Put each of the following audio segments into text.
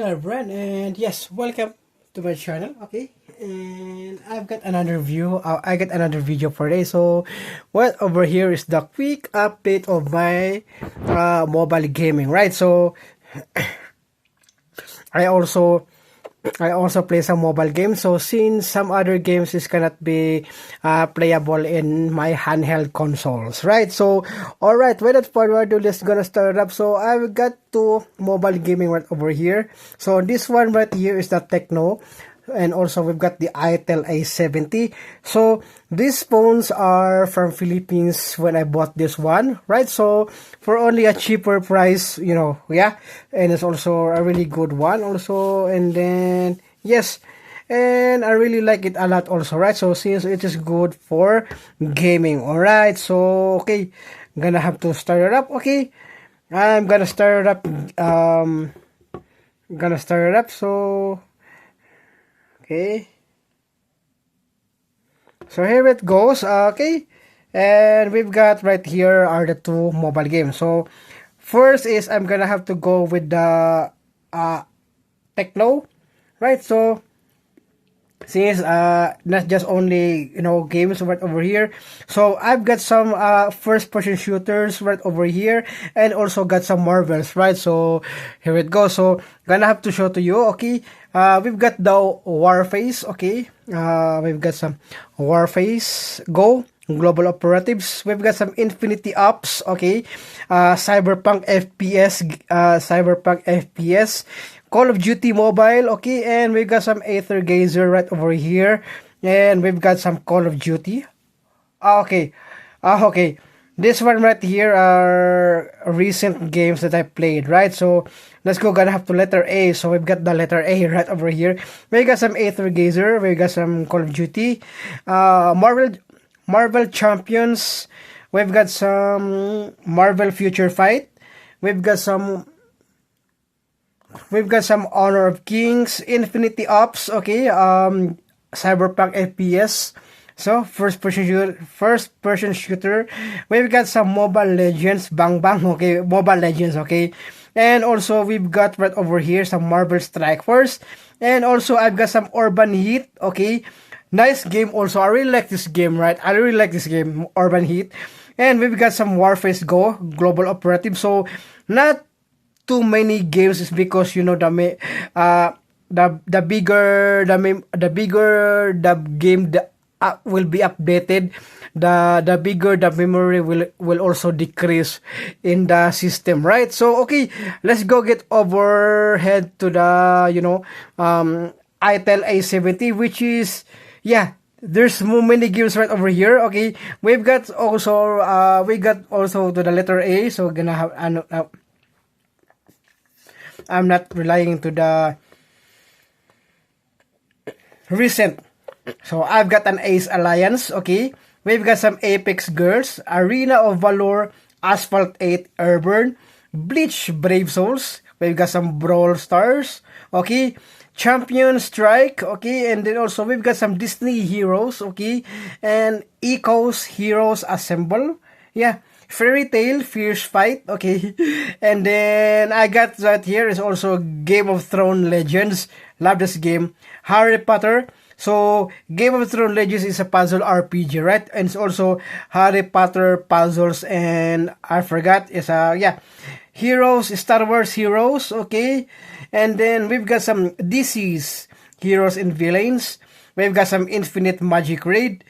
Hello everyone, and yes, welcome to my channel. Okay, and I've got another view. I got another video for today. So, what over here is the quick update of my mobile gaming, right? So, I also I also play some mobile games. So since some other games is cannot be playable in my handheld consoles, right? So, all right, without further ado, let's gonna start it up. So I've got two mobile gaming right over here. So this one right here is the Techno. And also we've got the itel A70. So these phones are from Philippines when I bought this one, right? So for only a cheaper price, yeah. And it's also a really good one also. And then, yes, and I really like it a lot also, right? So since it is good for gaming, all right. So, okay, I'm gonna have to start it up, okay? I'm gonna start it up, so... Okay. So here it goes. Okay. And we've got right here are the two mobile games. So first is I'm gonna have to go with the Techno. Right? So since not just only games right over here, so I've got some first person shooters right over here, and also got some marvels, right? So here it goes. So gonna have to show to you. Okay, we've got the Warface. Okay, we've got some Warface Go Global Operatives. We've got some Infinity Ops. Okay, Cyberpunk FPS, Call of Duty Mobile, okay, and we've got some Aether Gazer right over here, and we've got some Call of Duty. Okay, this one right here are recent games that I played, right? So let's go, gonna have to letter A. So we've got the letter A right over here. We got some Aether Gazer, we got some Call of Duty, Marvel Champions. We've got some Marvel Future Fight. We've got some Honor of Kings, Infinity Ops, okay, Cyberpunk FPS. So first person shooter. We've got some Mobile Legends, Bang Bang, okay, Mobile Legends, okay. And also we've got right over here some Marvel Strike Force. And also I've got some Urban Heat, okay. Nice game also. I really like this game, right? I really like this game, Urban Heat. And we've got some Warface Go, Global Operative. So not too many games is because the bigger the game will be updated, the bigger the memory will also decrease in the system, right? So okay, let's go get overhead to the itel A70, which is, yeah, there's so many games right over here. Okay, we got also to the letter A. So gonna have I'm not relying to the recent. So I've got an Ace Alliance, okay. We've got some Apex Girls, Arena of Valor, Asphalt 8 Airburn, Bleach Brave Souls. We've got some Brawl Stars, okay. Champion Strike, okay. And then also we've got some Disney Heroes, okay. And Echoes Heroes Assemble, yeah. Fairy Tail Fierce Fight, okay. And then I got that here is also Game of Thrones Legends. Love this game. Harry Potter. So Game of Thrones Legends is a puzzle RPG, right? And it's also Harry Potter puzzles, and I forgot is Heroes, Star Wars Heroes, okay. And then we've got some DC's Heroes and Villains. We've got some Infinite Magic Raid,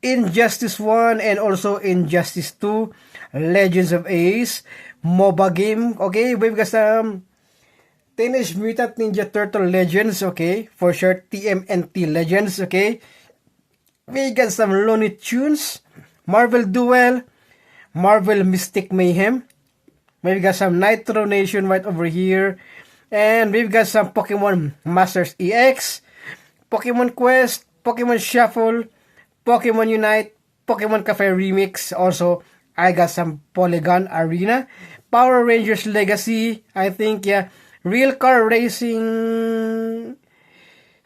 Injustice 1, and also Injustice 2, Legends of Ace, MOBA game, okay. We've got some Teenage Mutant Ninja Turtle Legends, okay, for short TMNT Legends, okay. We got some Looney Tunes, Marvel Duel, Marvel Mystic Mayhem. We've got some Nitro Nation right over here. And we've got some Pokemon Masters EX, Pokemon Quest, Pokemon Shuffle, Pokemon Unite, Pokemon Cafe Remix. Also, I got some Polygon Arena, Power Rangers Legacy, I think, yeah. Real Car Racing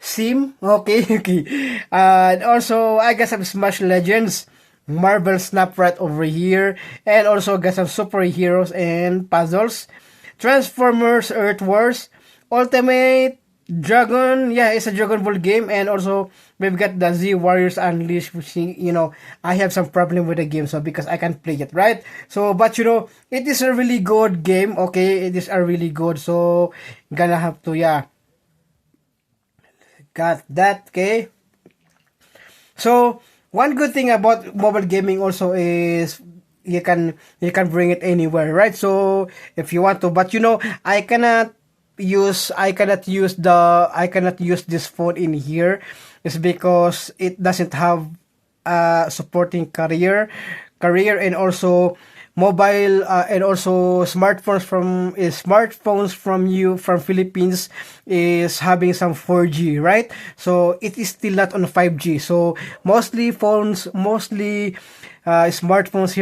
Sim, okay, okay. And also, I got some Smash Legends, Marvel Snap right over here, and also got some superheroes and puzzles. Transformers Earth Wars, Ultimate Dragon, yeah, it's a Dragon Ball game, and also we've got the Z Warriors Unleashed, which I have some problem with the game, so because I can't play it, right? So, but it is a really good game. Okay, it is a really good. So, gonna have to, yeah, got that. Okay. So one good thing about mobile gaming also is you can bring it anywhere, right? So if you want to, but I cannot use this phone in here. It's because it doesn't have supporting career and also mobile and also smartphones from Philippines is having some 4G, right? So it is still not on 5G. So mostly smartphones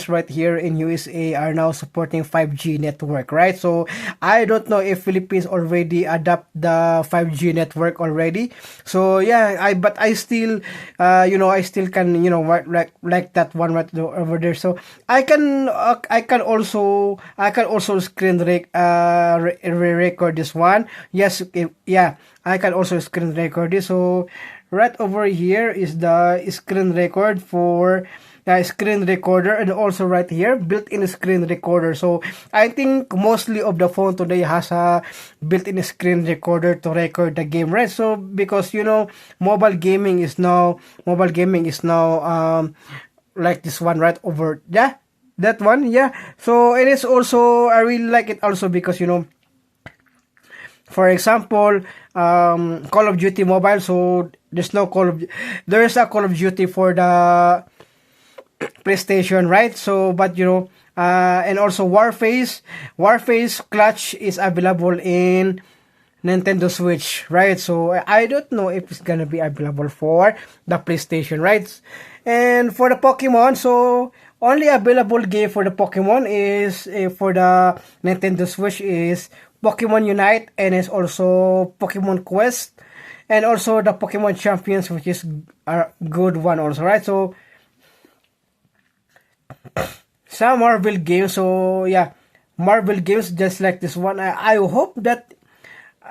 right here in USA are now supporting 5G network, right? So I don't know if Philippines already adapt the 5G network already. So yeah, but I still I still can like that one right over there. So I can also record this one. Yes, okay, yeah, I can also screen record this. So right over here is the screen record for the screen recorder, and also right here built-in screen recorder. So I think mostly of the phone today has a built-in screen recorder to record the game, right? So because mobile gaming is now like this one right over, yeah, that one, yeah. So it is also, I really like it also because for example, Call of Duty Mobile. So there is a Call of Duty for the PlayStation, right? So, but and also Warface Clutch is available in Nintendo Switch, right? So I don't know if it's gonna be available for the PlayStation, right? And for the Pokemon, so only available game for the Pokemon is for the Nintendo Switch is Pokemon Unite, and it's also Pokemon Quest, and also the Pokemon Champions, which is a good one also, right? So some Marvel games, so yeah, Marvel games just like this one. I hope that,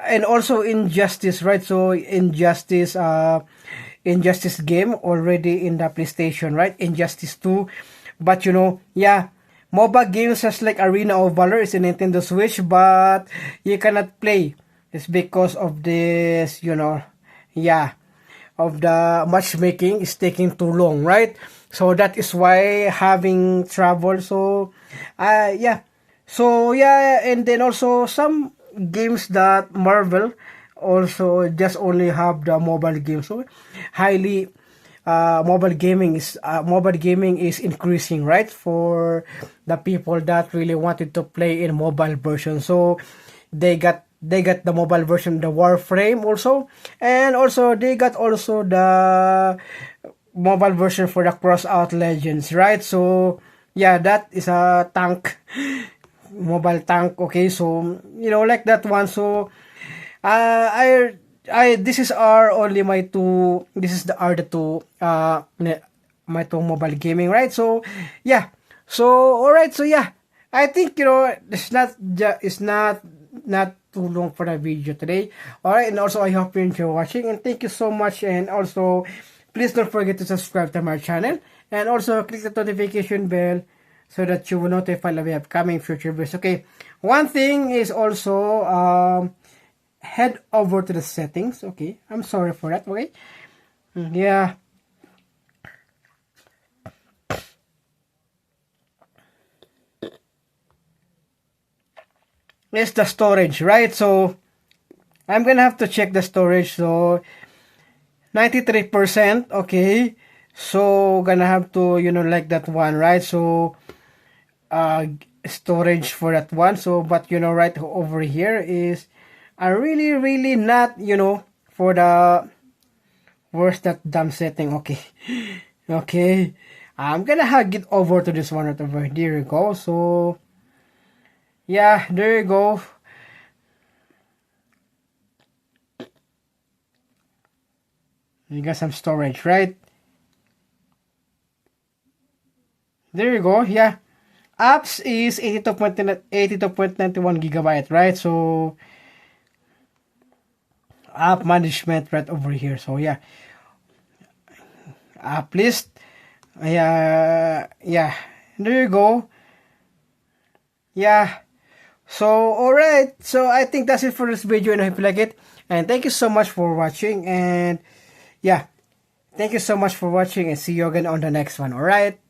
and also Injustice, right? So Injustice game already in the PlayStation, right? Injustice 2. But yeah, MOBA games just like Arena of Valor is in Nintendo Switch, but you cannot play. It's because of this, yeah, of the matchmaking is taking too long, right? So that is why having trouble. So, yeah. So yeah, and then also some games that Marvel also just only have the mobile game. So highly mobile gaming is increasing, right, for the people that really wanted to play in mobile version. So they got the mobile version, the Warframe also, and also they got also the mobile version for the Crossout Legends, right? So yeah, that is a tank, mobile tank. Okay, so like that one. So this is our only my two. This is the two my two mobile gaming, right? So yeah. So all right. So yeah, I think it's not too long for the video today. All right, and also I hope you enjoy watching, and thank you so much. And also please don't forget to subscribe to my channel, and also click the notification bell so that you will notify of the upcoming future videos. Okay, one thing is also head over to the settings. Okay, I'm sorry for that. Okay, yeah, it's the storage, right? So I'm gonna have to check the storage. So 93%. Okay, so gonna have to like that one, right? So uh storage for that one. So but right over here is really really not for the, where's that dumb setting? Okay. Okay, I'm gonna get over to this one right over. There you go. So yeah, there you go. You got some storage, right? There you go. Yeah, Apps is 82.91 gigabyte, right? So app management right over here. So yeah, app list. Yeah, there you go. Yeah. So alright. So I think that's it for this video, and I hope you like it. And thank you so much for watching. And yeah, thank you so much for watching, and see you again on the next one. Alright.